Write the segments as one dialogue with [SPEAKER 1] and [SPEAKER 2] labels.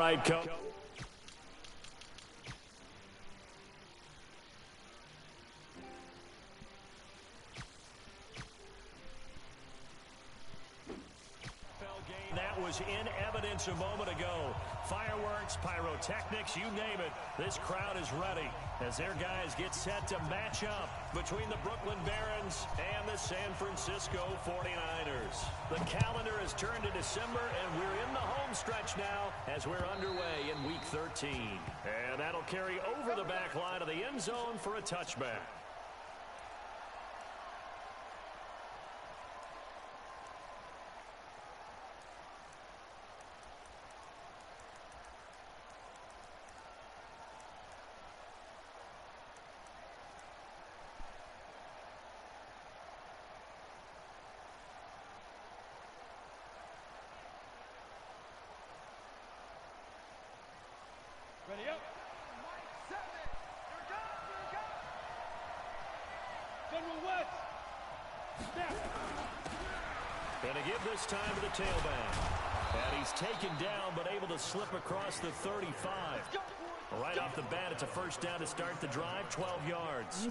[SPEAKER 1] right, Coach. That was in evidence a moment ago. Fireworks, pyrotechnics, you name it. This crowd is ready as their guys get set to match up between the Brooklyn Barons and the San Francisco 49ers. The calendar has turned to December, and we're in the home stretch now as we're underway in Week 13. And that'll carry over the back line of the end zone for a touchback.
[SPEAKER 2] Ready up. Mike 7. Here it goes. General West. Snap.
[SPEAKER 1] And to give this time to the tailback. And he's taken down but able to slip across the 35. Right off the bat, it's a first down to start the drive, 12 yards.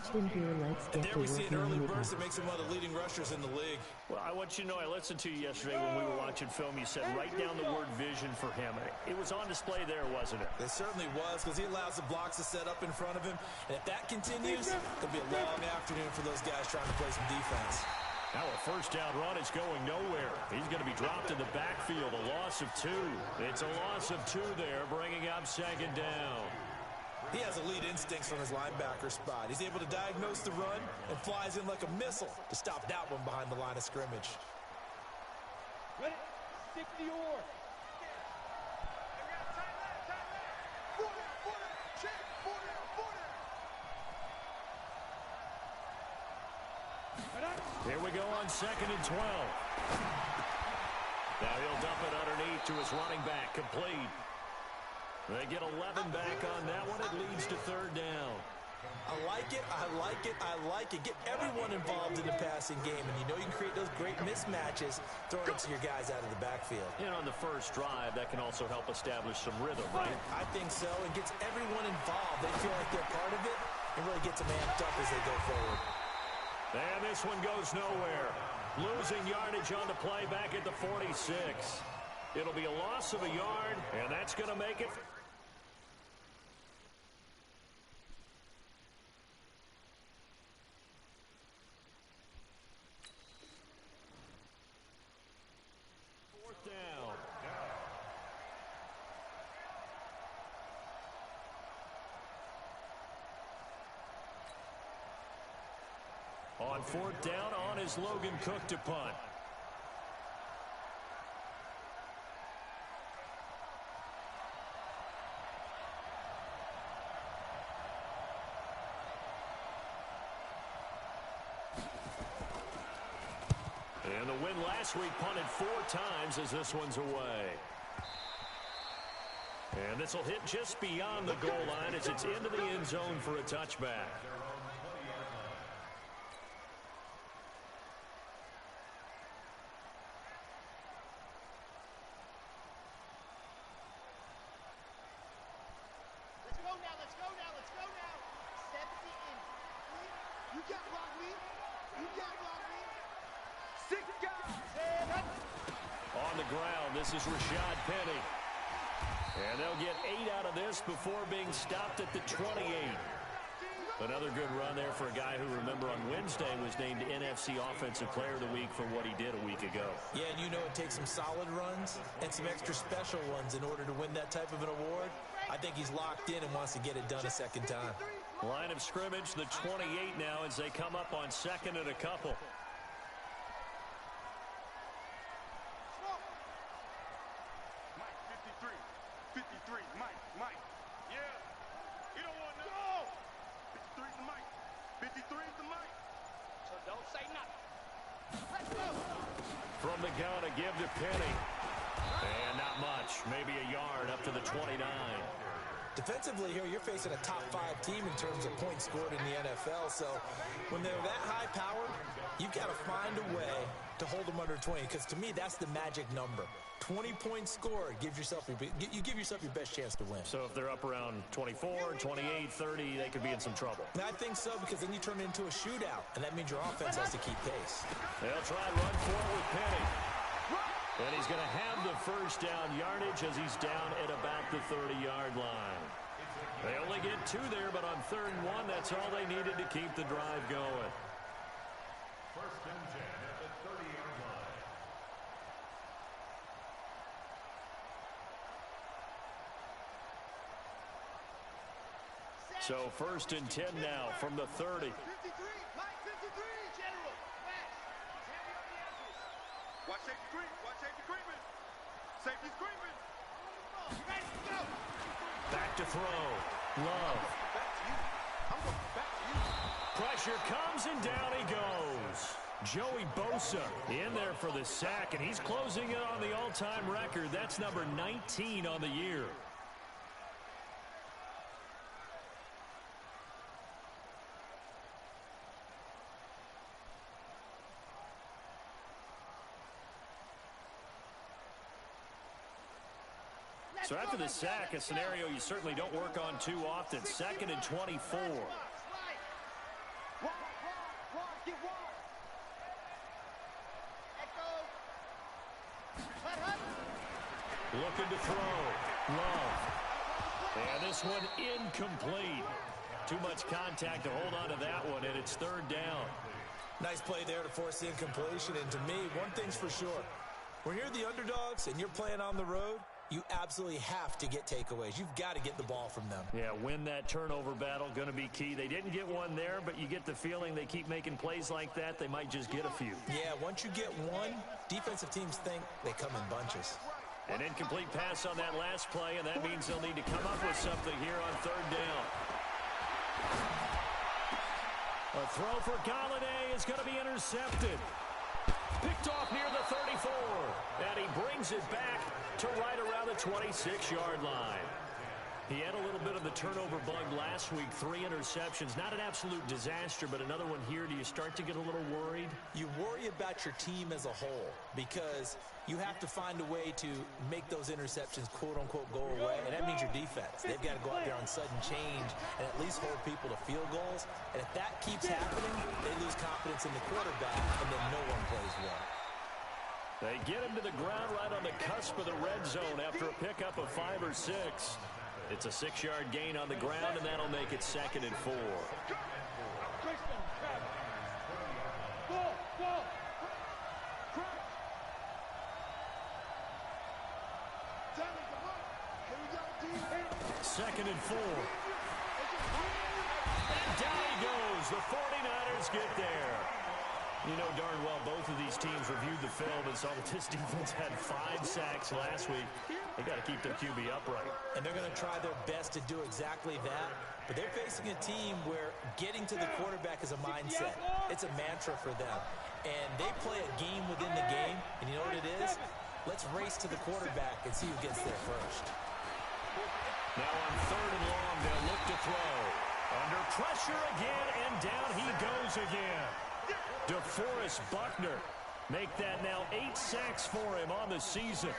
[SPEAKER 3] And there we see an early burst that makes him one of the leading rushers in the league.
[SPEAKER 1] Well, I want you to know, I listened to you yesterday when we were watching film. You said write down the word vision for him. It was on display there, wasn't it?
[SPEAKER 3] It certainly was, because he allows the blocks to set up in front of him. And if that continues, it'll be a long afternoon for those guys trying to play some defense.
[SPEAKER 1] Now a first down run is going nowhere. He's going to be dropped in the backfield, a loss of 2. It's a loss of 2 there, bringing up second down.
[SPEAKER 3] He has elite instincts from his linebacker spot. He's able to diagnose the run and flies in like a missile to stop that one behind the line of scrimmage.
[SPEAKER 2] Ready? 60 or.
[SPEAKER 1] Here we go on 2nd and 12. Now he'll dump it underneath to his running back, complete. They get 11 back on that one. It leads to 3rd down.
[SPEAKER 3] I like it, I like it, I like it. Get everyone involved in the passing game, and you know you can create those great mismatches throwing it to your guys out of the backfield.
[SPEAKER 1] And on the first drive, that can also help establish some rhythm, right?
[SPEAKER 3] I think so. It gets everyone involved. They feel like they're part of it and really gets them amped up as they go forward.
[SPEAKER 1] And this one goes nowhere. Losing yardage on the play back at the 46. It'll be a loss of a yard, and that's going to make it. Fourth down. On 4th down, on is Logan Cook to punt. And the win last week punted 4 times as this one's away. And this will hit just beyond the goal line as it's into the end zone for a touchback. On the ground, this is Rashad Penny. And they'll get 8 out of this before being stopped at the 28. Another good run there for a guy who, remember, on Wednesday was named NFC Offensive Player of the Week for what he did a week ago.
[SPEAKER 3] Yeah, and you know it takes some solid runs and some extra special ones in order to win that type of an award. I think he's locked in and wants to get it done a second time.
[SPEAKER 1] Line of scrimmage, the 28 now as they come up on 2nd and a couple. From the gun, a give to Penny. And not much, maybe a yard up to the 29.
[SPEAKER 3] Defensively here, you're facing a top-5 team in terms of points scored in the NFL. So when they're that high-powered, you've got to find a way to hold them under 20. Because to me, that's the magic number. 20 points scored, you give yourself your best chance to win.
[SPEAKER 1] So if they're up around 24, 28, 30, they could be in some trouble.
[SPEAKER 3] And I think so, because then you turn it into a shootout, and that means your offense has to keep pace.
[SPEAKER 1] They'll try and run for it with Penny. And he's going to have the first down yardage as he's down at about the 30-yard line. They only get 2 there, but on 3rd and 1, that's all they needed to keep the drive going.
[SPEAKER 4] 1st and 10 at the 30-yard line.
[SPEAKER 1] So 1st and 10 now from the 30.
[SPEAKER 2] 53, Mike 53, General. Fast. Heavy on the edges.
[SPEAKER 5] Watch safety screen. Watch safety screaming. Safety screaming.
[SPEAKER 2] Ready, go.
[SPEAKER 1] Back to throw. Love.
[SPEAKER 5] Back to you. I'm going back to you.
[SPEAKER 1] Pressure comes and down he goes. Joey Bosa in there for the sack, and he's closing in on the all-time record. That's number 19 on the year. So after the sack, a scenario you certainly don't work on too often. 2nd and 24. Looking to throw. Love. And this one incomplete. Too much contact to hold on to that one, and it's 3rd down.
[SPEAKER 3] Nice play there to force the incompletion. And to me, one thing's for sure. When you're the underdogs and you're playing on the road, you absolutely have to get takeaways. You've got to get the ball from them.
[SPEAKER 1] Yeah, win that turnover battle, going to be key. They didn't get one there, but you get the feeling they keep making plays like that, they might just get a few.
[SPEAKER 3] Yeah, once you get one, defensive teams think they come in bunches.
[SPEAKER 1] An incomplete pass on that last play, and that means they'll need to come up with something here on 3rd down. A throw for Galladay is going to be intercepted. Picked off near the 34, and he brings it back to right around the 26-yard line. He had a little bit of the turnover bug last week, 3 interceptions. Not an absolute disaster, but another one here. Do you start to get a little worried?
[SPEAKER 3] You worry about your team as a whole because you have to find a way to make those interceptions, quote-unquote, go away, and that means your defense. They've got to go out there on sudden change and at least hold people to field goals. And if that keeps happening, they lose confidence in the quarterback, and then no one plays well.
[SPEAKER 1] They get him to the ground right on the cusp of the red zone after a pickup of 5 or 6. It's a 6-yard gain on the ground, and that'll make it 2nd and 4. Second and 4. And down he goes. The 49ers get there. You know darn well both of these teams reviewed the film and saw that this defense had 5 sacks last week. They got to keep their QB upright.
[SPEAKER 3] And they're going to try their best to do exactly that. But they're facing a team where getting to the quarterback is a mindset. It's a mantra for them. And they play a game within the game. And you know what it is? Let's race to the quarterback and see who gets there first.
[SPEAKER 1] Now on 3rd and long, they'll look to throw. Under pressure again, and down he goes again. DeForest Buckner make that now 8 sacks for him on the season.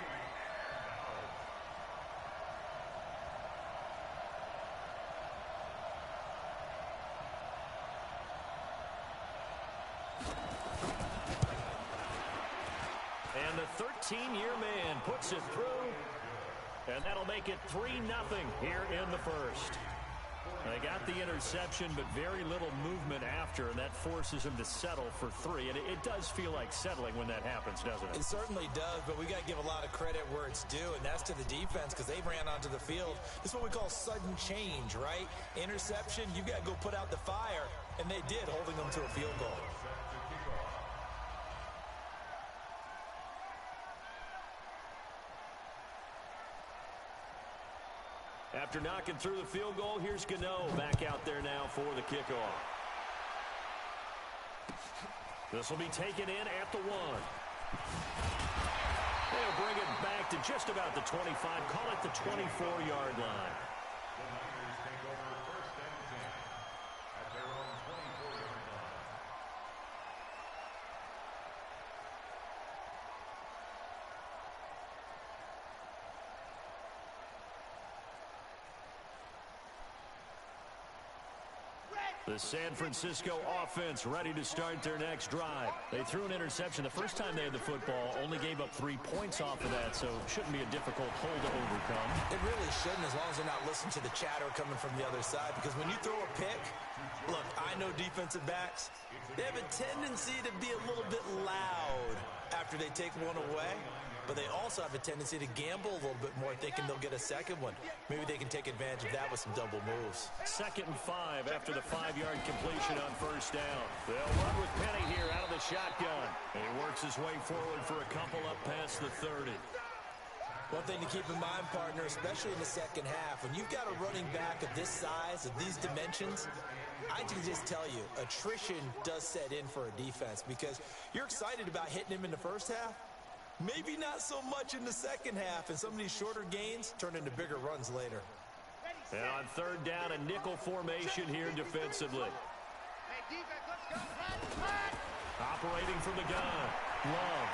[SPEAKER 1] And the 13-year man puts it through, and that'll make it 3-0 here in the first. They got the interception, but very little movement after, and that forces him to settle for 3. And it does feel like settling when that happens, doesn't it?
[SPEAKER 3] It certainly does, but we got to give a lot of credit where it's due, and that's to the defense because they ran onto the field. This is what we call sudden change, right? Interception, you got to go put out the fire, and they did, holding them to a field goal.
[SPEAKER 1] After knocking through the field goal, here's Gano back out there now for the kickoff. This will be taken in at the 1. They'll bring it back to just about the 25, call it the 24-yard line.
[SPEAKER 4] The Niners take over first and 10 at their own 24-yard line.
[SPEAKER 1] The San Francisco offense ready to start their next drive. They threw an interception the first time they had the football, only gave up 3 points off of that, so shouldn't be a difficult hole to overcome.
[SPEAKER 3] It really shouldn't, as long as they're not listening to the chatter coming from the other side, because when you throw a pick, look, I know defensive backs, they have a tendency to be a little bit loud after they take one away, but they also have a tendency to gamble a little bit more, thinking they'll get a second one. Maybe they can take advantage of that with some double moves.
[SPEAKER 1] 2nd and 5 after the 5-yard completion on first down. They'll run with Penny here out of the shotgun. And he works his way forward for a couple up past the 30.
[SPEAKER 3] One thing to keep in mind, partner, especially in the second half, when you've got a running back of this size, of these dimensions, I can just tell you, attrition does set in for a defense, because you're excited about hitting him in the first half. Maybe not so much in the second half, and some of these shorter gains turn into bigger runs later.
[SPEAKER 1] And on 3rd down, a nickel formation here defensively.
[SPEAKER 2] Hey, defense, let's go.
[SPEAKER 1] Operating from the gun, Love.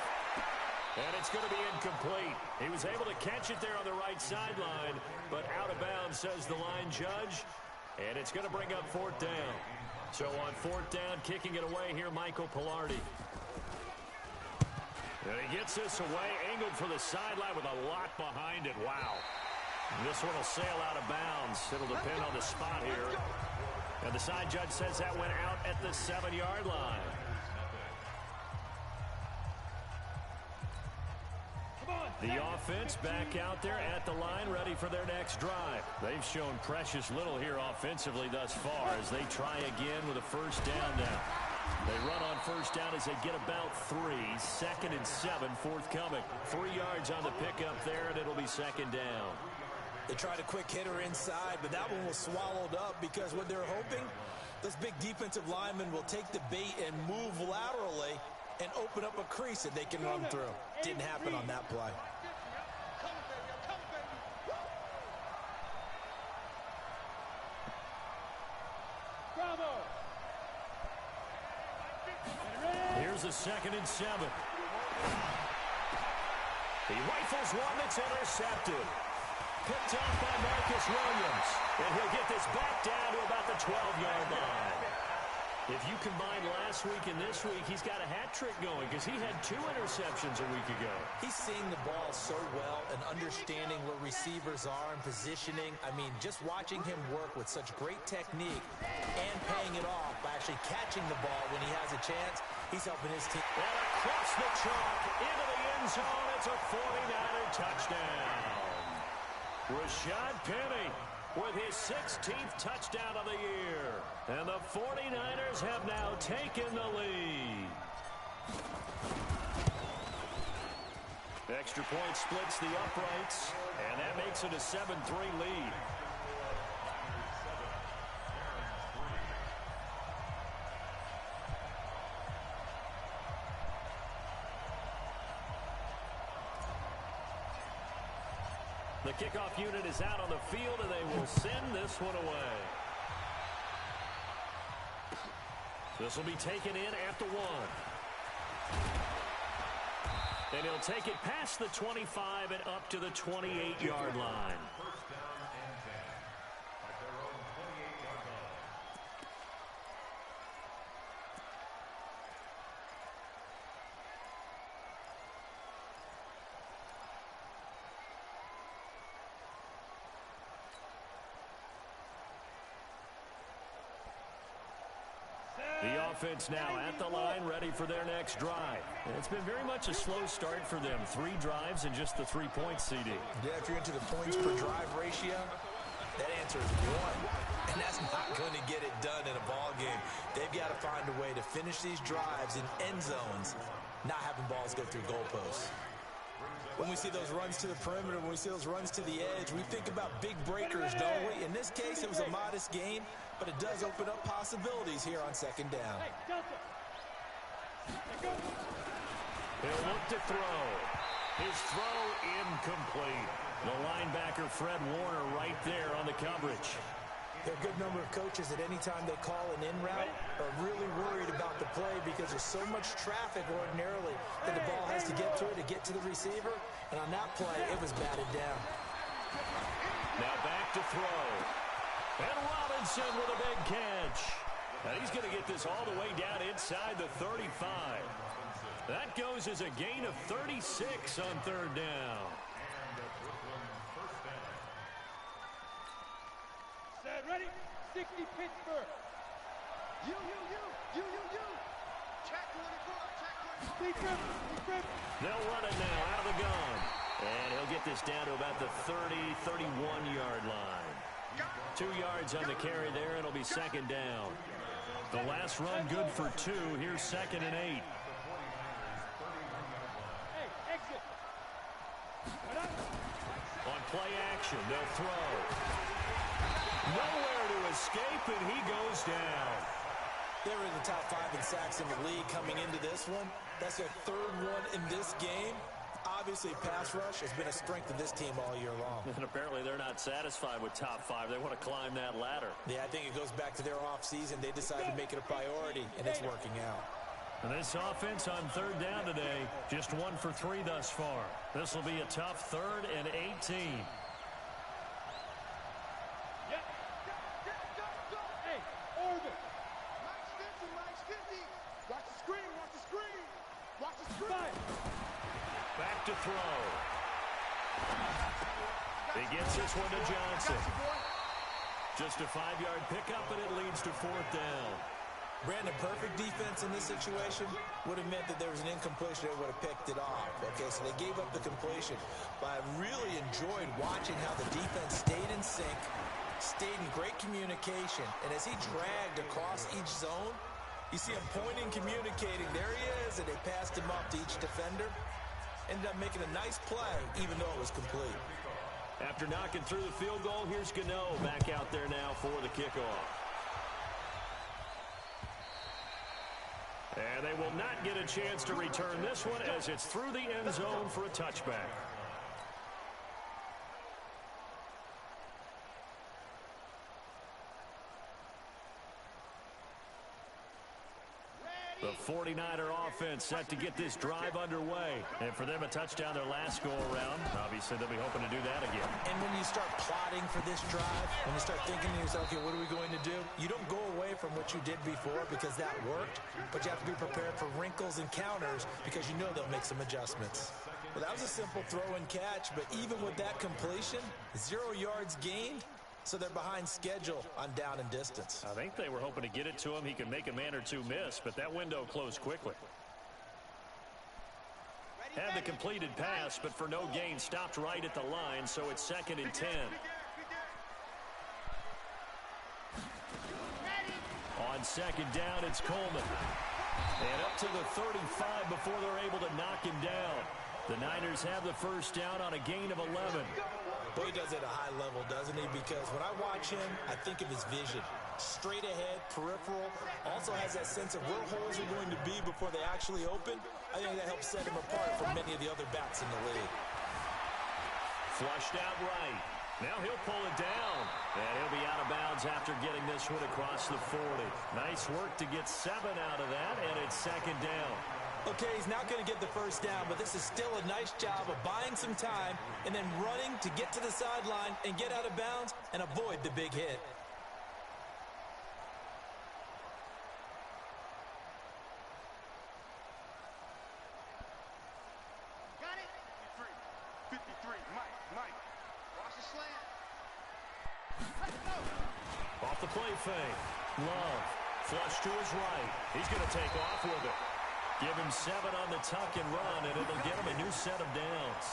[SPEAKER 1] And it's going to be incomplete. He was able to catch it there on the right sideline, but out of bounds, says the line judge. And it's going to bring up 4th down. So on 4th down, kicking it away here, Michael Pilardi. And he gets this away, angled for the sideline with a lot behind it. Wow. And this one will sail out of bounds. It'll depend on the spot here. And the side judge says that went out at the 7-yard line. The offense back out there at the line, ready for their next drive. They've shown precious little here offensively thus far as they try again with a 1st down now. They run on 1st down as they get about 3. 2nd and 7 forthcoming. 3 yards on the pickup there, and it'll be 2nd down.
[SPEAKER 3] They tried a quick hitter inside, but that one was swallowed up because what they're hoping, this big defensive lineman will take the bait and move laterally and open up a crease that they can run through. Didn't happen on that play.
[SPEAKER 1] Here's a 2nd and 7. He rifles one that's intercepted. Picked off by Marcus Williams. And he'll get this back down to about the 12-yard line. If you combine last week and this week, he's got a hat trick going because he had 2 interceptions a week ago.
[SPEAKER 3] He's seeing the ball so well and understanding where receivers are and positioning. I mean, just watching him work with such great technique and paying it off by actually catching the ball when he has a chance, he's helping his team.
[SPEAKER 1] And across the chalk into the end zone, it's a 49er touchdown. Rashad Penny with his 16th touchdown of the year. And the 49ers have now taken the lead. Extra point splits the uprights, and that makes it a 7-3 lead. The kickoff unit is out on the field, and they will send this one away. This will be taken in at the 1. And he'll take it past the 25 and up to the 28-yard line.
[SPEAKER 4] First down and 10 at their own 28-yard line.
[SPEAKER 1] The offense now at the line, ready for their next drive. And it's been very much a slow start for them. 3 drives and just the 3 points, CD.
[SPEAKER 3] Yeah, if you're into the points per drive ratio, that answer is 1. And that's not going to get it done in a ball game. They've got to find a way to finish these drives in end zones, not having balls go through goalposts. When we see those runs to the perimeter, when we see those runs to the edge, we think about big breakers, don't we? In this case, it was a modest gain, but it does open up possibilities here on 2nd down.
[SPEAKER 1] He'll look to throw. His throw incomplete. The linebacker, Fred Warner, right there on the coverage.
[SPEAKER 3] There are a good number of coaches that any time they call an in route are really worried about the play because there's so much traffic ordinarily that the ball has to get through to get to the receiver. And on that play, it was batted down.
[SPEAKER 1] Now back to throw. And Robinson with a big catch. And he's going to get this all the way down inside the 35. That goes as a gain of 36 on third down.
[SPEAKER 2] Set, ready? 60 Pittsburgh. You. Check 24, check 24.
[SPEAKER 1] They'll run it now out of the gun. And he'll get this down to about the 31-yard line. 2 yards on the carry there, and it'll be second down. The last run good for 2. Here's 2nd and 8.
[SPEAKER 2] Hey, exit.
[SPEAKER 1] On play action, they'll throw. Nowhere to escape, and he goes down.
[SPEAKER 3] They were in the top 5 in sacks in the league coming into this one. That's their 3rd one in this game. Obviously, pass rush has been a strength of this team all year long.
[SPEAKER 1] And apparently they're not satisfied with top 5. They want to climb that ladder.
[SPEAKER 3] Yeah, I think it goes back to their offseason. They decided to make it a priority, and it's working out.
[SPEAKER 1] And this offense on third down today, just 1 for 3 thus far. This will be a tough 3rd and 18.
[SPEAKER 2] Hey, Oregon. Max 50. Watch the screen. Watch the screen.
[SPEAKER 1] Back to throw. He gets this one to Johnson. Just a 5-yard pickup, and it leads to 4th down.
[SPEAKER 3] Brandon, perfect defense in this situation would have meant that there was an incompletion. They would have picked it off. Okay, so they gave up the completion. But I really enjoyed watching how the defense stayed in sync, stayed in great communication. And as he dragged across each zone, you see him pointing, communicating. There he is, and they passed him off to each defender. Ended up making a nice play, even though it was complete.
[SPEAKER 1] After knocking through the field goal, here's Gano back out there now for the kickoff. And they will not get a chance to return this one as it's through the end zone for a touchback. The 49er offense set to get this drive underway. And for them, a touchdown their last go-around. Obviously, they'll be hoping to do that again.
[SPEAKER 3] And when you start plotting for this drive, when you start thinking to yourself, okay, what are we going to do? You don't go away from what you did before because that worked, but you have to be prepared for wrinkles and counters because you know they'll make some adjustments. Well, that was a simple throw and catch, but even with that completion, 0 yards gained, so they're behind schedule on down and distance.
[SPEAKER 1] I think they were hoping to get it to him. He could make a man or two miss, but that window closed quickly. Had the completed pass, but for no gain, stopped right at the line, so it's 2nd and 10. On 2nd down, it's Coleman. And up to the 35 before they're able to knock him down. The Niners have the first down on a gain of 11.
[SPEAKER 3] Boy, he does it at a high level, doesn't he? Because when I watch him, I think of his vision. Straight ahead, peripheral. Also has that sense of where holes are going to be before they actually open. I think that helps set him apart from many of the other backs in the league.
[SPEAKER 1] Flushed out right. Now he'll pull it down. And he'll be out of bounds after getting this one across the 40. Nice work to get 7 out of that, and it's 2nd down.
[SPEAKER 3] Okay, he's not going to get the first down, but this is still a nice job of buying some time and then running to get to the sideline and get out of bounds and avoid the big hit.
[SPEAKER 2] Got it.
[SPEAKER 5] 53, Mike.
[SPEAKER 2] Watch the slant. Let's go.
[SPEAKER 1] Off the play fake. Love. Flush to his right. He's going to take off with it. Give him 7 on the tuck and run, and it'll get him a new set of downs.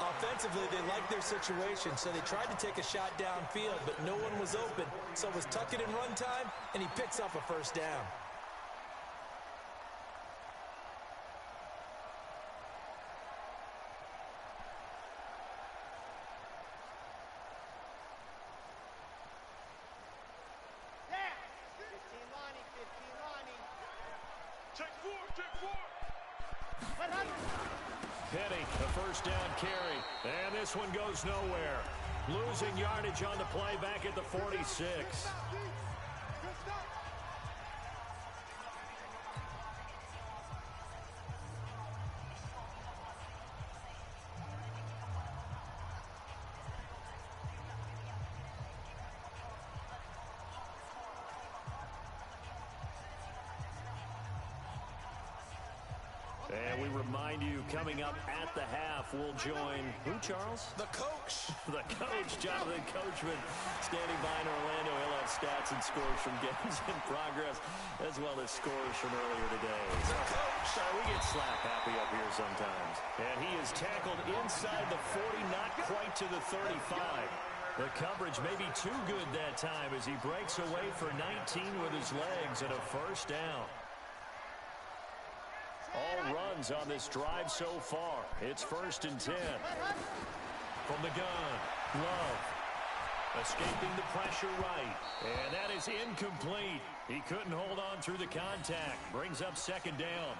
[SPEAKER 3] Offensively, they liked their situation, so they tried to take a shot downfield, but no one was open. So it was tuck it and run time, and he picks up a first down.
[SPEAKER 2] Yeah. 15 Lonnie.
[SPEAKER 5] Check 4.
[SPEAKER 2] Let him.
[SPEAKER 1] Penny, a first down carry. And this one goes nowhere. Losing yardage on the play back at the 46. And we remind you, coming up at the half, we'll join, who, Charles?
[SPEAKER 3] The coach.
[SPEAKER 1] The coach, Jonathan Coachman, standing by in Orlando. He'll have stats and scores from games in progress, as well as scores from earlier today.
[SPEAKER 3] The coach.
[SPEAKER 1] We get slap happy up here sometimes. And he is tackled inside the 40, not quite to the 35. The coverage may be too good that time as he breaks away for 19 with his legs and a first down. All runs on this drive so far. It's 1st and 10. From the gun, Love. Escaping the pressure right. And that is incomplete. He couldn't hold on through the contact. Brings up 2nd down.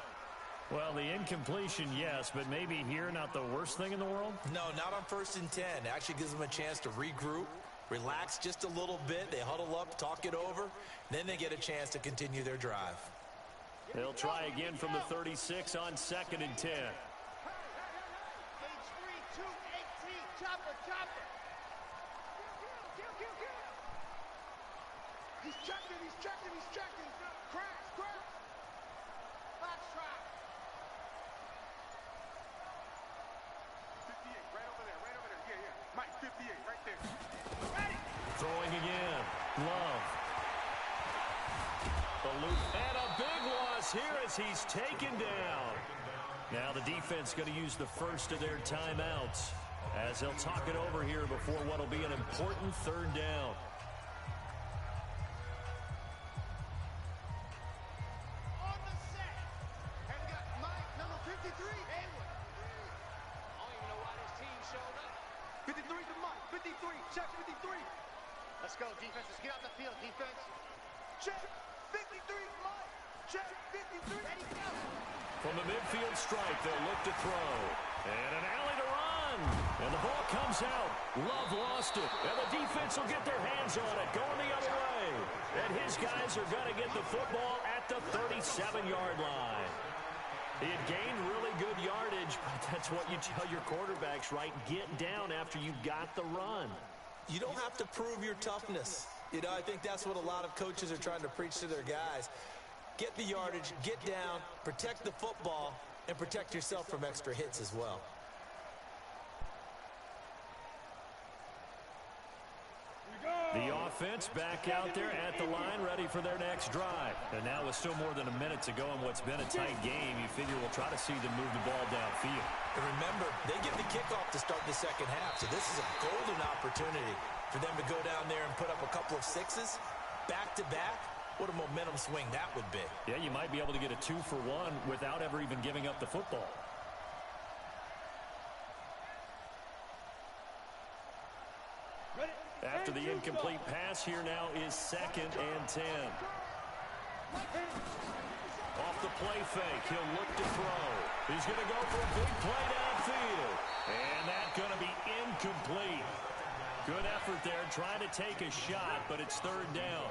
[SPEAKER 1] Well, the incompletion, yes, but maybe here not the worst thing in the world?
[SPEAKER 3] No, not on 1st and 10. Actually gives them a chance to regroup, relax just a little bit. They huddle up, talk it over. Then they get a chance to continue their drive.
[SPEAKER 1] They'll try again from the 36 on 2nd and 10.
[SPEAKER 2] He's checking. Crash. Box trap.
[SPEAKER 5] 58, right over there. Yeah. Mike, 58, right there.
[SPEAKER 2] Ready.
[SPEAKER 1] Throwing again. Love. The loop. And a big loss here as he's taken down. Now the defense going to use the first of their timeouts as they'll talk it over here before what will be an important 3rd down.
[SPEAKER 2] On the set. And we got Mike, number 53, Hayward. I don't even know why this team showed up.
[SPEAKER 5] 53 to Mike. 53. Check 53.
[SPEAKER 2] Let's go, defense. Let's get out the field, defense.
[SPEAKER 5] Check 53. Mike. Check 53.
[SPEAKER 2] Ready, go.
[SPEAKER 1] From the midfield stripe, they'll look to throw. And an alley to run. And the ball comes out. Love lost it. And the defense will get their hands on it, going the other way. And his guys are going to get the football at the 37-yard line. He had gained really good yardage, but that's what you tell your quarterbacks, right? Get down after you got the run.
[SPEAKER 3] You don't have to prove your toughness. You know, I think that's what a lot of coaches are trying to preach to their guys. Get the yardage, get down, protect the football, and protect yourself from extra hits as well.
[SPEAKER 1] The offense back out there at the line, ready for their next drive. And now with still more than a minute to go in what's been a tight game, you figure we'll try to see them move the ball downfield.
[SPEAKER 3] And remember, they get the kickoff to start the 2nd half, so this is a golden opportunity for them to go down there and put up a couple of sixes back-to-back. What a momentum swing that would be.
[SPEAKER 1] Yeah, you might be able to get a 2-for-1 without ever even giving up the football. After the incomplete pass, here now is 2nd and 10. Off the play fake, he'll look to throw. He's going to go for a big play downfield. And that's going to be incomplete. Good effort there, trying to take a shot, but it's 3rd down.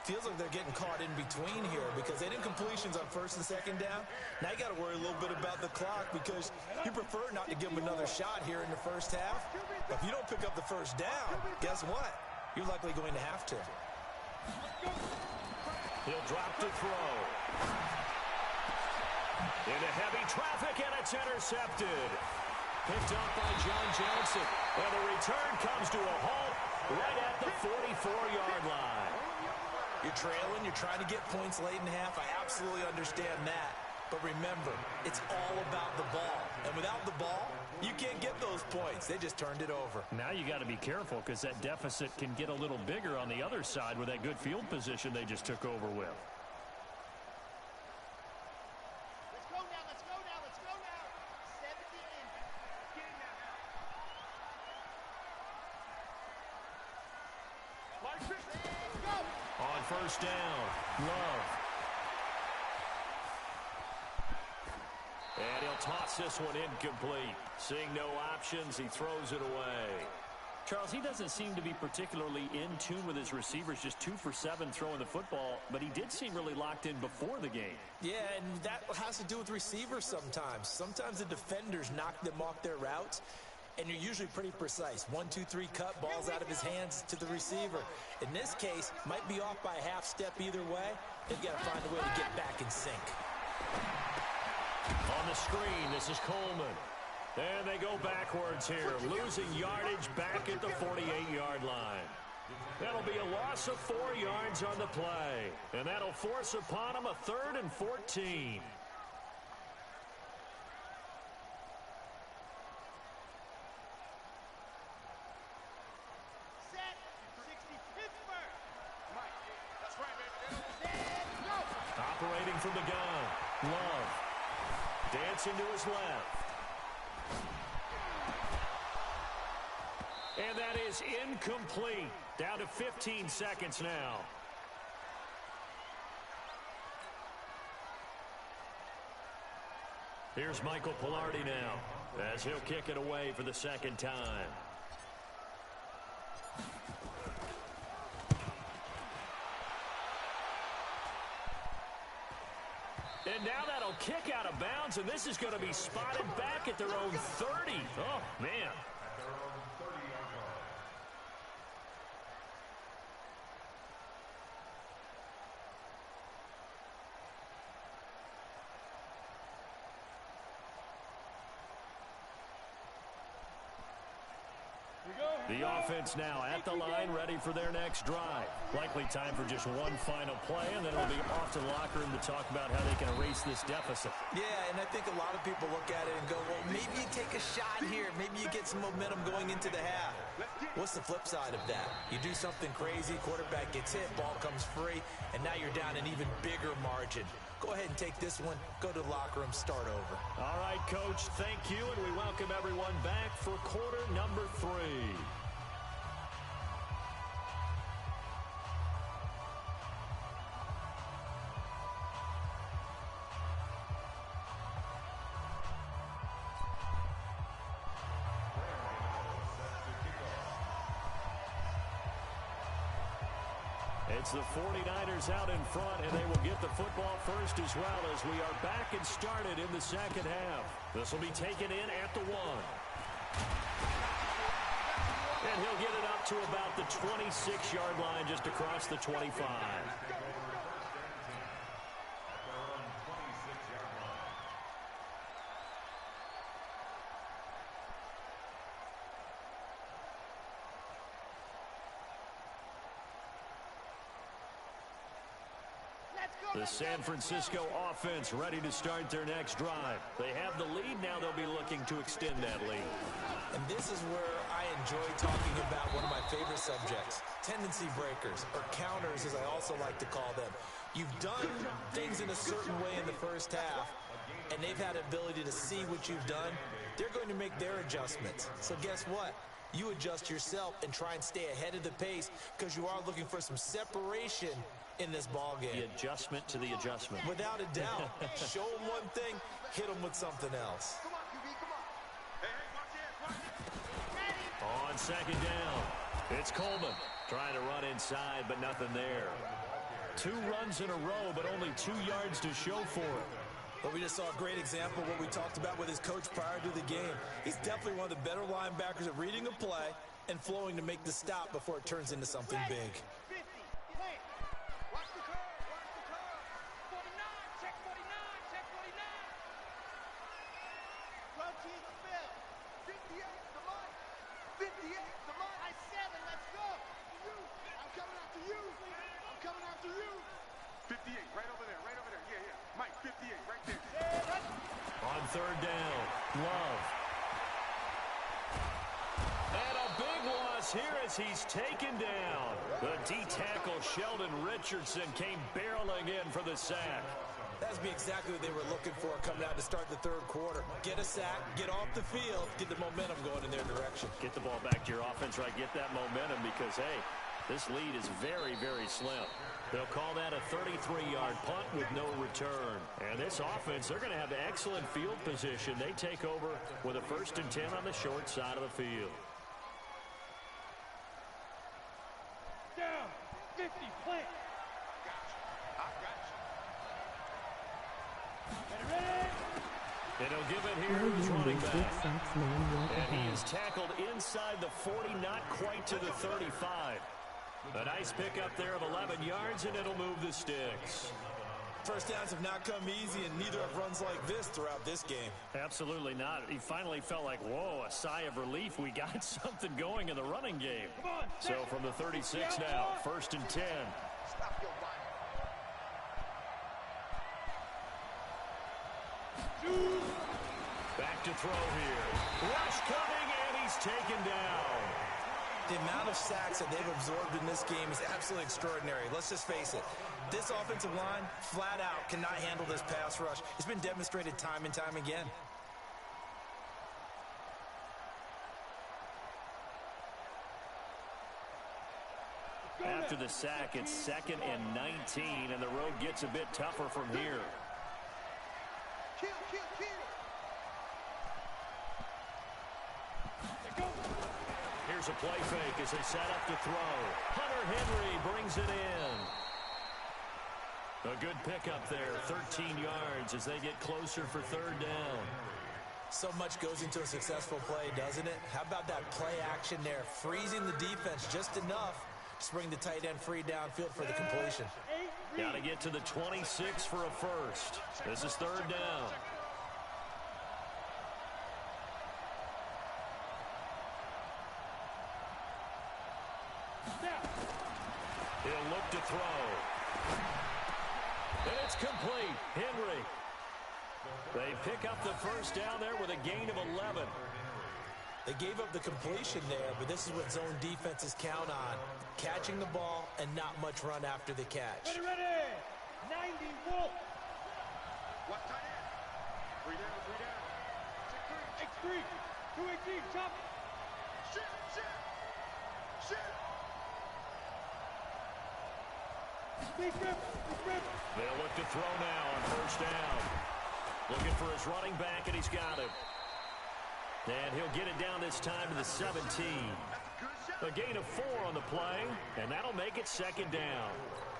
[SPEAKER 3] Feels like they're getting caught in between here because they did completions on 1st and 2nd down. Now you got to worry a little bit about the clock because you prefer not to give them another shot here in the 1st half. But if you don't pick up the 1st down, guess what? You're likely going to have to.
[SPEAKER 1] He'll drop to throw. Into heavy traffic, and it's intercepted. Picked up by John Johnson. And the return comes to a halt right at the 44-yard line.
[SPEAKER 3] You're trailing, you're trying to get points late in half. I absolutely understand that. But remember, it's all about the ball. And without the ball, you can't get those points. They just turned it over.
[SPEAKER 1] Now you got to be careful because that deficit can get a little bigger on the other side with that good field position they just took over with.
[SPEAKER 2] Let's go now. 17. Get in now. Go.
[SPEAKER 1] On 1st down, Love. And he'll toss this one incomplete. Seeing no options, he throws it away.
[SPEAKER 6] Charles, he doesn't seem to be particularly in tune with his receivers, just 2 for 7 throwing the football, but he did seem really locked in before the game.
[SPEAKER 3] Yeah, and that has to do with receivers sometimes. Sometimes the defenders knock them off their routes, and you're usually pretty precise. 1, 2, 3 cut, balls out of his hands to the receiver. In this case, might be off by a half step either way. They've got to find a way to get back in sync.
[SPEAKER 1] On the screen, this is Coleman. And they go backwards here, losing yardage back at the 48-yard line. That'll be a loss of 4 yards on the play. And that'll force upon them a 3rd and 14.
[SPEAKER 2] Set. 60 Pittsburgh.
[SPEAKER 5] Mike, that's right, baby.
[SPEAKER 1] Operating from the gun, Love. Dancing to his left. And that is incomplete. Down to 15 seconds now. Here's Michael Pilardi now, as he'll kick it away for the second time. And now that'll kick out of bounds, and this is going to be spotted back at their own 30. Oh, man.
[SPEAKER 4] At their own 30-yard line.
[SPEAKER 1] The offense now at the line, ready for their next drive. Likely time for just one final play, and then it'll be off to the locker room to talk about how they can erase this deficit.
[SPEAKER 3] Yeah, and I think a lot of people look at it and go, well, maybe you take a shot here. Maybe you get some momentum going into the half. What's the flip side of that? You do something crazy, quarterback gets hit, ball comes free, and now you're down an even bigger margin. Go ahead and take this one, go to the locker room, start over.
[SPEAKER 1] All right, Coach, thank you, and we welcome everyone back for quarter number 3. It's the 49ers out in front, and they will get the football first as well as we are back and started in the second half. This will be taken in at the 1. And he'll get it up to about the 26-yard line, just across the 25. The San Francisco offense ready to start their next drive. They have the lead. Now they'll be looking to extend that lead.
[SPEAKER 3] And this is where I enjoy talking about one of my favorite subjects, tendency breakers, or counters as I also like to call them. You've done things in a certain way in the first half, and they've had the ability to see what you've done. They're going to make their adjustments. So guess what? You adjust yourself and try and stay ahead of the pace because you are looking for some separation in this ball game.
[SPEAKER 1] The adjustment to the adjustment.
[SPEAKER 3] Without a doubt. Show them one thing, hit them with something else.
[SPEAKER 5] Come on, QB, come on. Hey, watch it.
[SPEAKER 1] On second down, it's Coleman trying to run inside, but nothing there. 2 runs in a row, but only 2 yards to show for it.
[SPEAKER 3] But we just saw a great example of what we talked about with his coach prior to the game. He's definitely one of the better linebackers at reading a play and flowing to make the stop before it turns into something big.
[SPEAKER 2] 50. Play. Watch the curve. Watch the curve. 49. Check 49. Check 49. Run team Phil. 58 to Mike. 58 to Mike. I 7. Let's go. You. I'm coming after you. I'm coming after you.
[SPEAKER 5] 58, right over there, right over there. Yeah, yeah. Mike, 58, right there.
[SPEAKER 1] On third down, Love. And a big loss here as he's taken down. The D-tackle Sheldon Richardson came barreling in for the sack.
[SPEAKER 3] That's be exactly what they were looking for coming out to start the third quarter. Get a sack, get off the field, get the momentum going in their direction.
[SPEAKER 1] Get the ball back to your offense, right? Get that momentum because, hey, This lead is very, very slim. They'll call that a 33-yard punt with no return. And this offense, they're going to have excellent field position. They take over with a 1st and 10 on the short side of the field.
[SPEAKER 2] Down, 50, plant.
[SPEAKER 1] And he'll give it here to his running back. And he is tackled inside the 40, not quite to the 35. A nice pickup there of 11 yards, and it'll move the sticks.
[SPEAKER 3] First downs have not come easy, and neither have runs like this throughout this game.
[SPEAKER 1] Absolutely not. He finally felt like, whoa, a sigh of relief. We got something going in the running game. So from the 36 now, 1st and 10.
[SPEAKER 2] Stop your body.
[SPEAKER 1] Back to throw here. Rush coming, and he's taken down.
[SPEAKER 3] The amount of sacks that they've absorbed in this game is absolutely extraordinary. Let's just face it. This offensive line, flat out, cannot handle this pass rush. It's been demonstrated time and time again.
[SPEAKER 1] After the sack, it's 2nd and 19, and the road gets a bit tougher from here.
[SPEAKER 2] Kill.
[SPEAKER 1] Here's a play fake as they set up to throw. Hunter Henry brings it in. A good pickup there, 13 yards as they get closer for 3rd down.
[SPEAKER 3] So much goes into a successful play, doesn't it? How about that play action there, freezing the defense just enough to bring the tight end free downfield for the completion.
[SPEAKER 1] Got to get to the 26 for a first. This is 3rd down. He'll look to throw. And it's complete. Henry. They pick up the first down there with a gain of 11.
[SPEAKER 3] They gave up the completion there, but this is what zone defenses count on. Catching the ball and not much run after the catch.
[SPEAKER 2] Ready. 90 Wolf.
[SPEAKER 5] Watch tight end. 3 down.
[SPEAKER 2] X3. 218, chop.
[SPEAKER 5] Shit.
[SPEAKER 2] Big rip.
[SPEAKER 1] They'll look to throw now on 1st down. Looking for his running back, and he's got it. And he'll get it down this time to the 17. A gain of 4 on the play, and that'll make it 2nd down.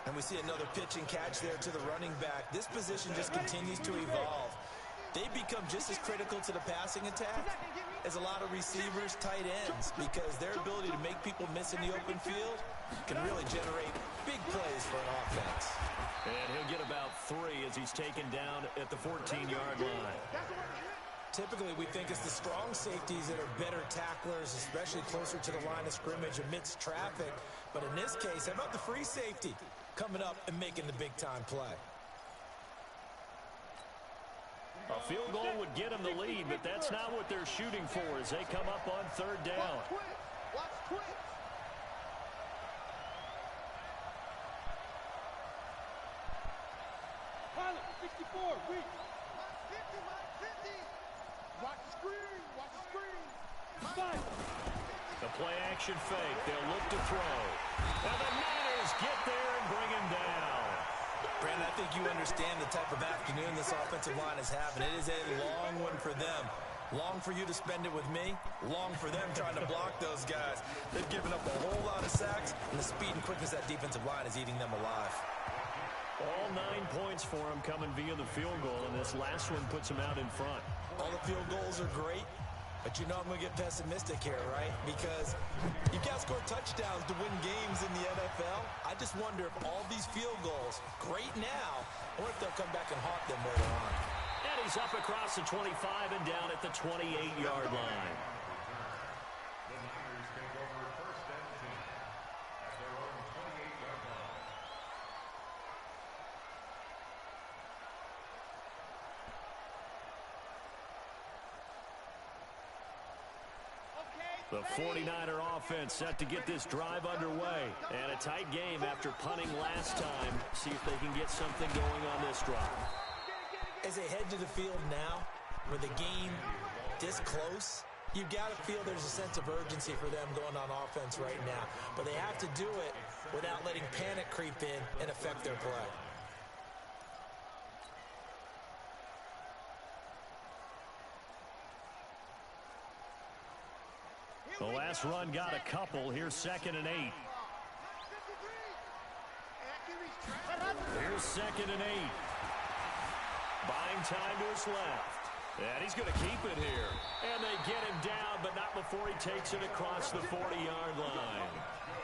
[SPEAKER 3] And we see another pitch and catch there to the running back. This position just continues to evolve. They become just as critical to the passing attack as a lot of receivers, tight ends, because their ability to make people miss in the open field can really generate big plays for an offense.
[SPEAKER 1] And he'll get about 3 as he's taken down at the 14-yard line.
[SPEAKER 3] Typically, we think it's the strong safeties that are better tacklers, especially closer to the line of scrimmage amidst traffic. But in this case, how about the free safety coming up and making the big-time play?
[SPEAKER 1] A field goal would get them the lead, but that's not what they're shooting for as they come up on 3rd down.
[SPEAKER 2] Watch twitch. Pilot, 64, weak. Mike 50. Watch the screen. 5.
[SPEAKER 1] The play action fake. They'll look to throw. And the Niners get there and bring him down.
[SPEAKER 3] Brandon, I think you understand the type of afternoon this offensive line is having. It is a long one for them. Long for you to spend it with me. Long for them trying to block those guys. They've given up a whole lot of sacks, and the speed and quickness of that defensive line is eating them alive.
[SPEAKER 1] All 9 points for him coming via the field goal, and this last one puts him out in front.
[SPEAKER 3] All the field goals are great, but you know I'm going to get pessimistic here, right? Because you can't score touchdowns to win games in the NFL. I just wonder if all these field goals, great now, or if they'll come back and haunt them later on.
[SPEAKER 1] And he's up across the 25 and down at the 28-yard line.
[SPEAKER 4] The Niners take over 1st and 10 at their own 28-yard line.
[SPEAKER 1] The 49er offense set to get this drive underway. And a tight game after punting last time. See if they can get something going on this drive.
[SPEAKER 3] As they head to the field now, with the game this close, You've got to feel there's a sense of urgency for them going on offense right now. But they have to do it without letting panic creep in and affect their play.
[SPEAKER 1] The last run got a couple. Here's 2nd and 8. Here's 2nd and 8. Buying time to his left. And he's going to keep it here. And they get him down, but not before he takes it across the 40-yard line.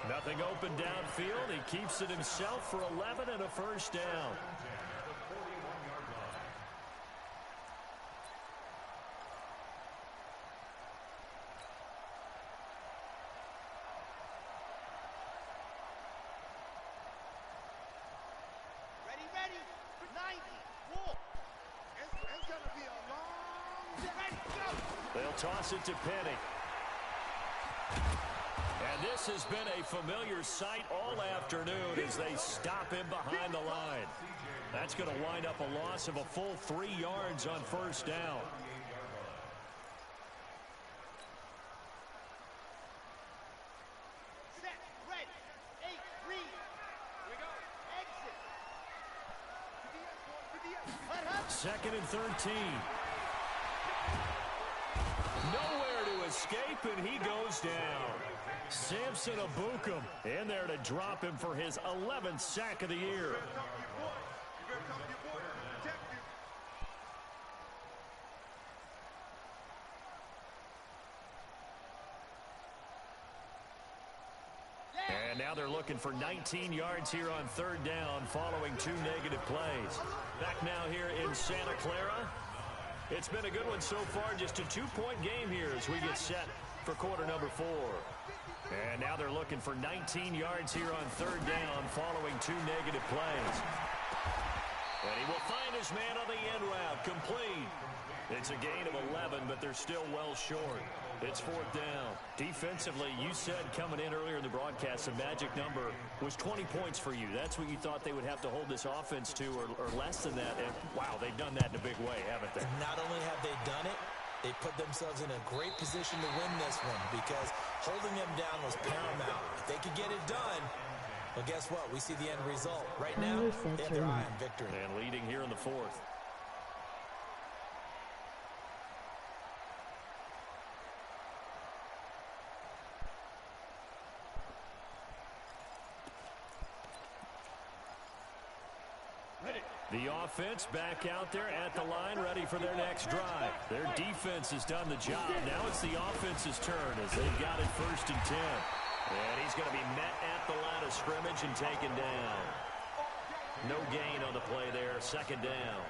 [SPEAKER 1] Nothing open downfield. He keeps it himself for 11 and a first down. They'll toss it to Penny. And this has been a familiar sight all afternoon as they stop him behind the line. That's going to wind up a loss of a full 3 yards on first down.
[SPEAKER 2] Set, ready, 8, read. Here we go. Exit.
[SPEAKER 1] 2nd and 13. Nowhere to escape, and he goes down. Samson Abukum in there to drop him for his 11th sack of the year. And now they're looking for 19 yards here on 3rd down following 2 negative plays. Back now here in Santa Clara. It's been a good one so far, just a 2-point game here as we get set for quarter number 4. And now they're looking for 19 yards here on 3rd down following 2 negative plays. And he will find his man on the end route, complete. It's a gain of 11, but they're still well short. It's 4th down. Defensively, you said coming in earlier in the broadcast, the magic number was 20 points for you. That's what you thought they would have to hold this offense to, or less than that. And, wow, they've done that in a big way, haven't they?
[SPEAKER 3] Not only have they done it, they put themselves in a great position to win this one because holding them down was paramount. If they could get it done, well, guess what? We see the end result. Right now, they have their eye on victory.
[SPEAKER 1] And leading here in the 4th. The offense back out there at the line, ready for their next drive. Their defense has done the job. Now it's the offense's turn as they've got it 1st and 10. And he's going to be met at the line of scrimmage and taken down. No gain on the play there, 2nd down.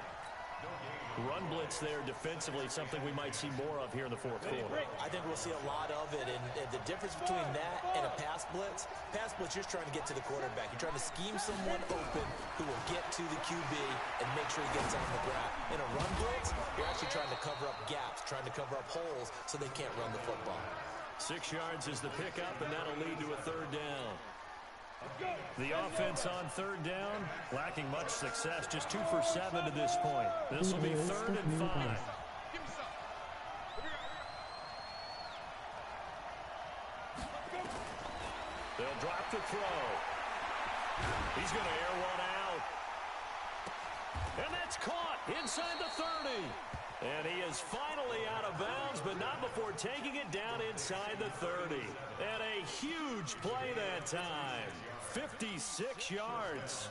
[SPEAKER 1] Run blitz there defensively, something we might see more of here in the 4th quarter.
[SPEAKER 3] I think we'll see a lot of it, and the difference between that and a pass blitz, you're just trying to get to the quarterback. You're trying to scheme someone open who will get to the QB and make sure he gets on the ground. In a run blitz, you're actually trying to cover up gaps, trying to cover up holes so they can't run the football.
[SPEAKER 1] 6 yards is the pickup, and that'll lead to a 3rd down. The offense on 3rd down, lacking much success, just 2 for 7 to this point. This will be 3rd and 5. They'll drop the throw. He's going to air one out. And that's caught inside the 30. And he is finally out of bounds, but not before taking it down inside the 30. And a huge play that time. 56 yards.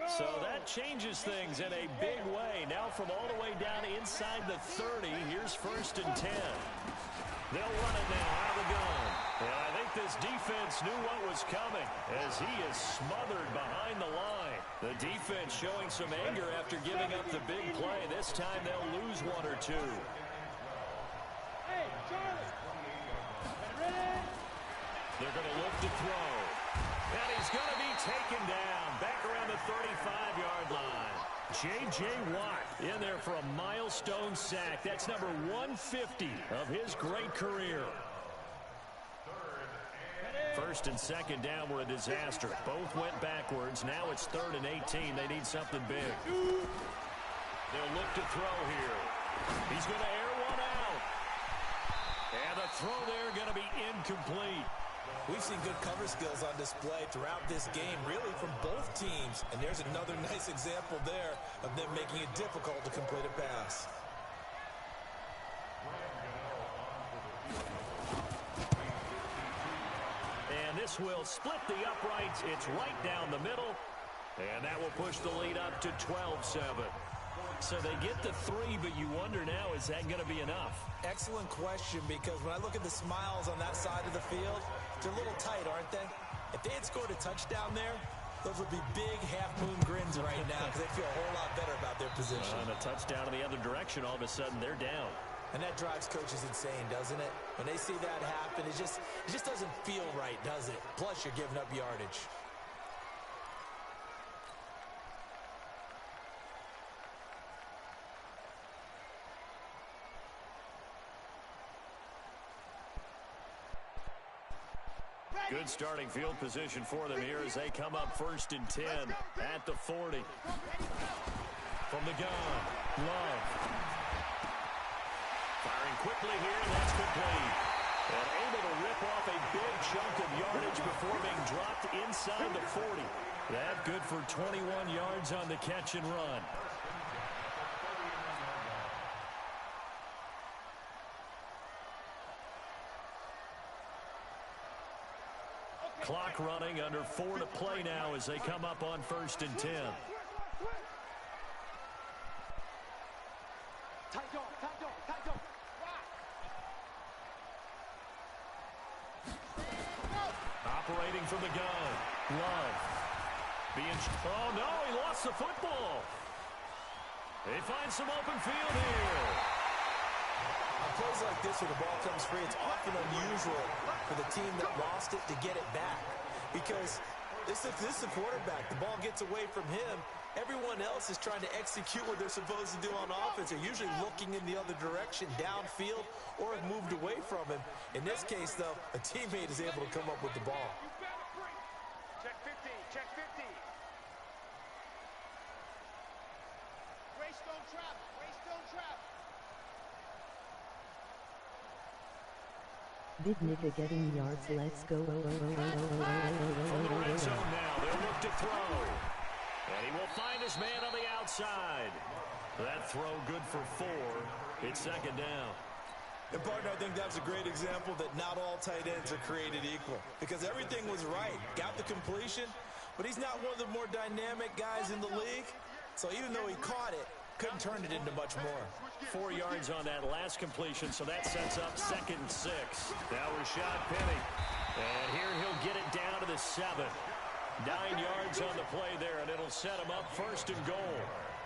[SPEAKER 1] So that changes things in a big way. Now from all the way down inside the 30, here's 1st and 10. They'll run it now out of the gun. And I think this defense knew what was coming as he is smothered behind the line. The defense showing some anger after giving up the big play. This time they'll lose 1 or 2.
[SPEAKER 2] Hey, Charlie.
[SPEAKER 1] They're going to look to throw. And he's going to be taken down back around the 35-yard line. J.J. Watt in there for a milestone sack. That's number 150 of his great career. 1st and 2nd down were a disaster. Both went backwards. Now it's 3rd and 18. They need something big. They'll look to throw here. He's going to air one out. throw there going to be incomplete.
[SPEAKER 3] We've seen good cover skills on display throughout this game, really from both teams. And there's another nice example there of them making it difficult to complete a pass.
[SPEAKER 1] And this will split the uprights. It's right down the middle. And that will push the lead up to 12-7. So they get the 3, but you wonder now, is that going to be enough?
[SPEAKER 3] Excellent question, because when I look at the smiles on that side of the field, they're a little tight, aren't they? If they had scored a touchdown there, those would be big half-moon grins right now because they feel a whole lot better about their position.
[SPEAKER 1] And a touchdown in the other direction, all of a sudden they're down.
[SPEAKER 3] And that drives coaches insane, doesn't it? When they see that happen, it just doesn't feel right, does it? Plus, you're giving up yardage.
[SPEAKER 1] Good starting field position for them here as they come up 1st and 10 at the 40. From the gun, Love. Firing quickly here, and that's complete. And able to rip off a big chunk of yardage before being dropped inside the 40. That good for 21 yards on the catch and run. Clock running, under 4 to play now as they come up on 1st and 10. Operating from the gun, Love. Oh no, he lost the football. They find some open field here.
[SPEAKER 3] On plays like this where the ball comes free, it's often unusual for the team that lost it to get it back. Because this is the quarterback. The ball gets away from him. Everyone else is trying to execute what they're supposed to do on offense. They're usually looking in the other direction, downfield, or have moved away from him. In this case, though, a teammate is able to come up with the ball.
[SPEAKER 5] Check 50, check 50.
[SPEAKER 2] Waste don't travel, waste don't travel.
[SPEAKER 7] Big nigga getting yards, let's go.
[SPEAKER 1] From the red zone now, they'll look to throw. And he will find his man on the outside. That throw good for 4. It's 2nd down.
[SPEAKER 3] And, partner, I think that's a great example that not all tight ends are created equal. Because everything was right. Got the completion, but he's not one of the more dynamic guys in the league. So even though he caught it, couldn't turn it into much more.
[SPEAKER 1] 4 yards on that last completion, so that sets up 2nd and 6. Now Rashad Penny. And here he'll get it down to the 7. 9 yards on the play there, and it'll set him up 1st and goal.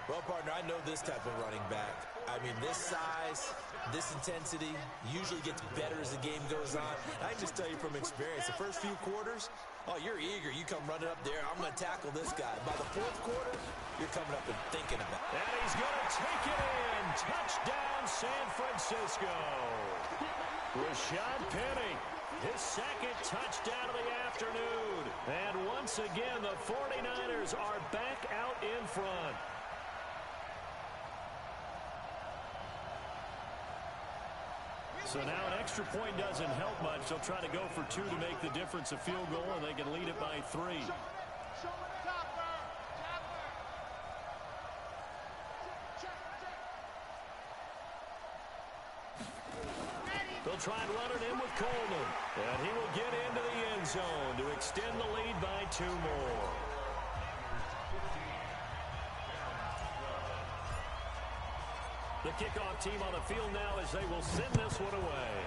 [SPEAKER 3] Well, partner, I know this type of running back. I mean, this size, this intensity usually gets better as the game goes on. I can just tell you from experience, the first few quarters, oh, you're eager. You come running up there, I'm going to tackle this guy. By the 4th quarter, you're coming up and thinking about it.
[SPEAKER 1] And he's going to take it in. Touchdown, San Francisco. Rashad Penny, his 2nd touchdown of the afternoon. And once again, the 49ers are back out in front. So now an extra point doesn't help much. They'll try to go for 2 to make the difference a field goal, and they can lead it by 3. They'll try and run it in with Coleman. And he will get into the end zone to extend the lead by 2 more. The kickoff team on the field now as they will send this one away.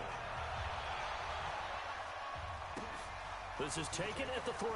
[SPEAKER 1] This is taken at the 3.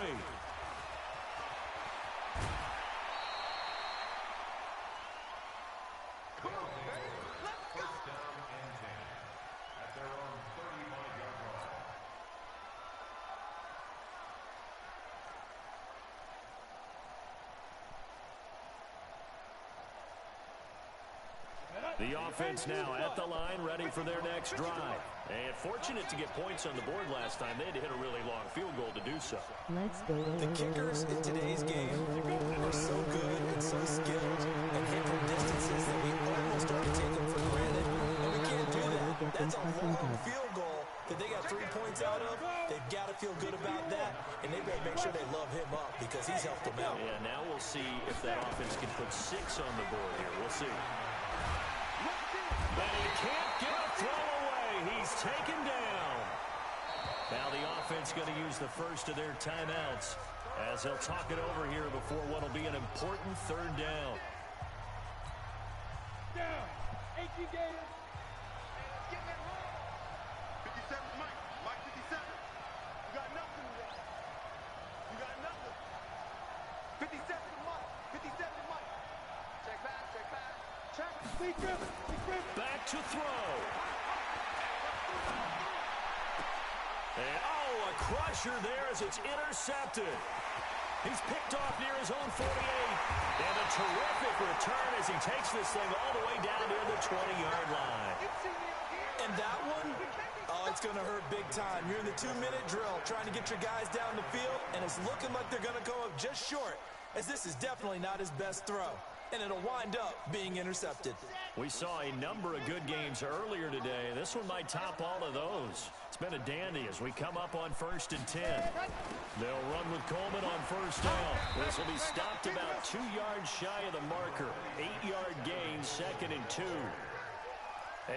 [SPEAKER 1] The offense now at the line, ready for their next drive. And fortunate to get points on the board last time. They had to hit a really long field goal to do so.
[SPEAKER 7] Let's go.
[SPEAKER 3] The kickers in today's game are so good and so skilled and hit from distances that we almost start to take them for granted. And we can't do that. That's a long field goal that they got 3 points out of, they've got to feel good about that, and they better make sure they love him up because he's helped them out.
[SPEAKER 6] Yeah, now we'll see if that offense can put 6 on the board here. We'll see. And he can't get a throw away. He's taken down. Now the offense going to use the first of their timeouts as they'll talk it over here before what will be an important 3rd down.
[SPEAKER 2] Down. 18 Gators. 57 Mike. Mike 57. You got nothing today. You got nothing. 57 Mike. 57 Mike. Check back. Check back. Check. Lee Griffin. Lee Griffin.
[SPEAKER 6] Back to throw. And, a crusher there as it's intercepted. He's picked off near his own 48. And a terrific return as he takes this thing all the way down near the 20-yard line.
[SPEAKER 3] And that one, it's going to hurt big time. You're in the 2-minute drill trying to get your guys down the field, and it's looking like they're going to go up just short, as this is definitely not his best throw. And it'll wind up being intercepted.
[SPEAKER 6] We saw a number of good games earlier today. This one might top all of those. It's been a dandy as we come up on 1st and 10. They'll run with Coleman on 1st down. This will be stopped about 2 yards shy of the marker. 8-yard gain, 2nd and 2.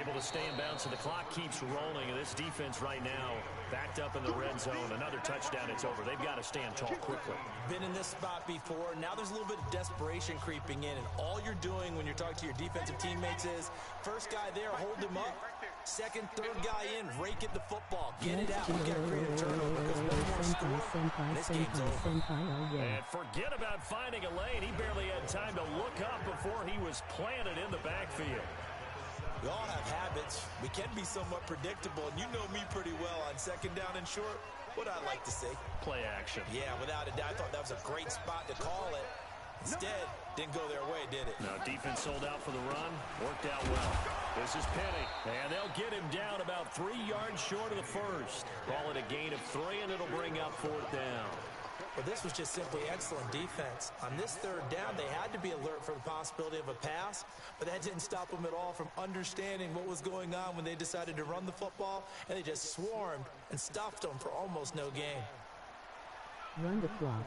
[SPEAKER 6] Able to stay in bounds, so the clock keeps rolling. And this defense right now backed up in the red zone. Another touchdown, it's over. They've got to stand tall quickly.
[SPEAKER 3] Been in this spot before. Now there's a little bit of desperation creeping in. And all you're doing when you're talking to your defensive teammates is, first guy there, hold him up. Second, third guy in, rake at the football. Get it out. We got to create a turnover because one more score, and this game's over.
[SPEAKER 6] And forget about finding a lane. He barely had time to look up before he was planted in the backfield.
[SPEAKER 3] We all have habits. We can be somewhat predictable, and you know me pretty well on 2nd down and short. What I like to see.
[SPEAKER 6] Play action.
[SPEAKER 3] Yeah, without a doubt. I thought that was a great spot to call it. Instead, didn't go their way, did it?
[SPEAKER 6] No, defense sold out for the run. Worked out well. This is Penny. And they'll get him down about 3 yards short of the first. Call it a gain of 3, and it'll bring up 4th down.
[SPEAKER 3] But this was just simply excellent defense. On this 3rd down, they had to be alert for the possibility of a pass, but that didn't stop them at all from understanding what was going on when they decided to run the football, and they just swarmed and stuffed them for almost no gain.
[SPEAKER 7] Run the clock.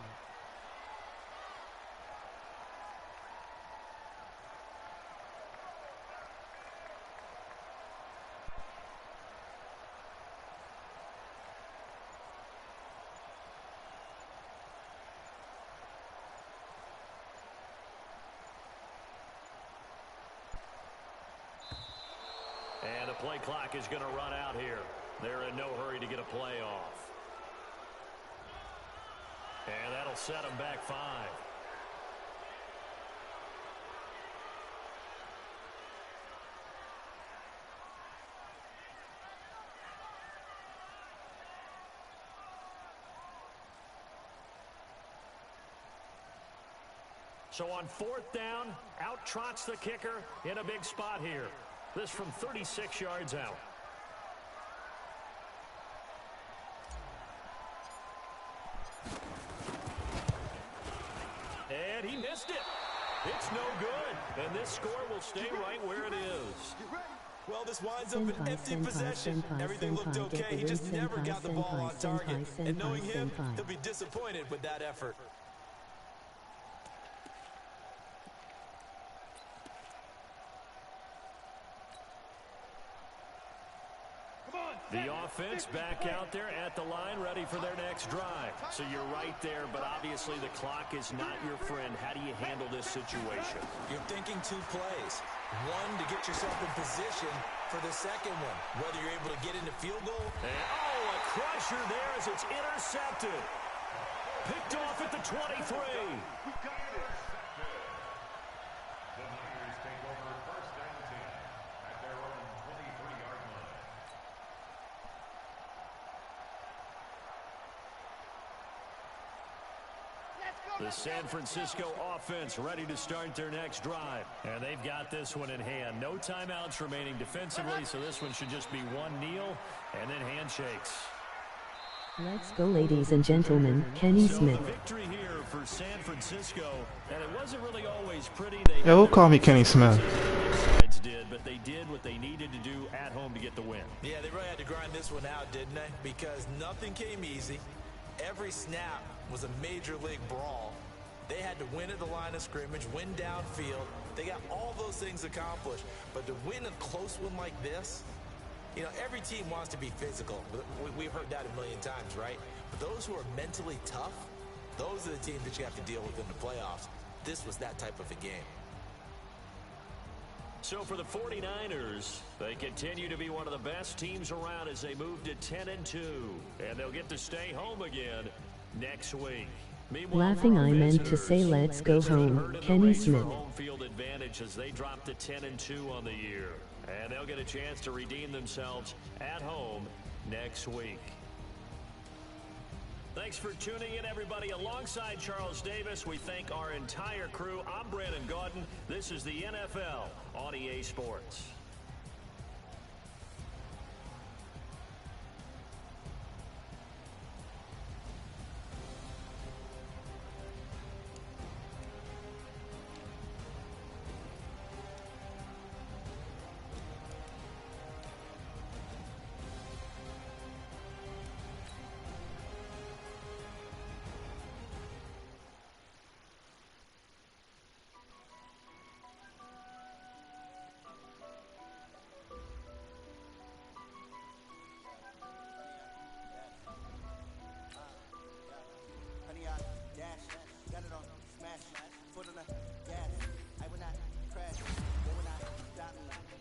[SPEAKER 6] And the play clock is going to run out here. They're in no hurry to get a play off. And that'll set them back 5. So on 4th down, out trots the kicker in a big spot here. This from 36 yards out. And he missed it. It's no good. And this score will stay right where it is.
[SPEAKER 3] Well, this winds up an empty possession. Everything looked okay. He just never got the ball on target. And knowing him, he'll be disappointed with that effort.
[SPEAKER 6] The offense back out there at the line, ready for their next drive. So you're right there, but obviously the clock is not your friend. How do you handle this situation?
[SPEAKER 3] You're thinking 2 plays. One, to get yourself in position for the second one, whether you're able to get into field goal.
[SPEAKER 6] And, a crusher there as it's intercepted. Picked off at the 23. The San Francisco offense ready to start their next drive. And they've got this one in hand. No timeouts remaining defensively, so this one should just be one kneel and then handshakes.
[SPEAKER 7] Let's go, ladies and gentlemen. Kenny
[SPEAKER 6] So
[SPEAKER 7] Smith.
[SPEAKER 6] the victory here for
[SPEAKER 1] for San Francisco, and it wasn't really always pretty.
[SPEAKER 8] Yeah, we'll call me Kenny Smith.
[SPEAKER 1] Did, but they did what they needed to do at home to get the win.
[SPEAKER 3] Yeah, they really had to grind this one out, didn't they? Because nothing came easy. Every snap was a major league brawl. They had to win at the line of scrimmage, win downfield. They got all those things accomplished. But to win a close one like this, you know, every team wants to be physical. We've heard that a million times, right? But those who are mentally tough, those are the teams that you have to deal with in the playoffs. This was that type of a game.
[SPEAKER 1] So for the 49ers, they continue to be one of the best teams around as they move to 10-2. And they'll get to stay home again next week. Meanwhile,
[SPEAKER 7] Laughing, I meant to say let's go home, Kenny Smith.
[SPEAKER 1] Home field advantage as they drop to 10-2 on the year. And they'll get a chance to redeem themselves at home next week. Thanks for tuning in, everybody. Alongside Charles Davis, we thank our entire crew. I'm Brandon Gaudin. This is the NFL on EA Sports.
[SPEAKER 9] Foot on the gas, I will not crash. They will not stop me.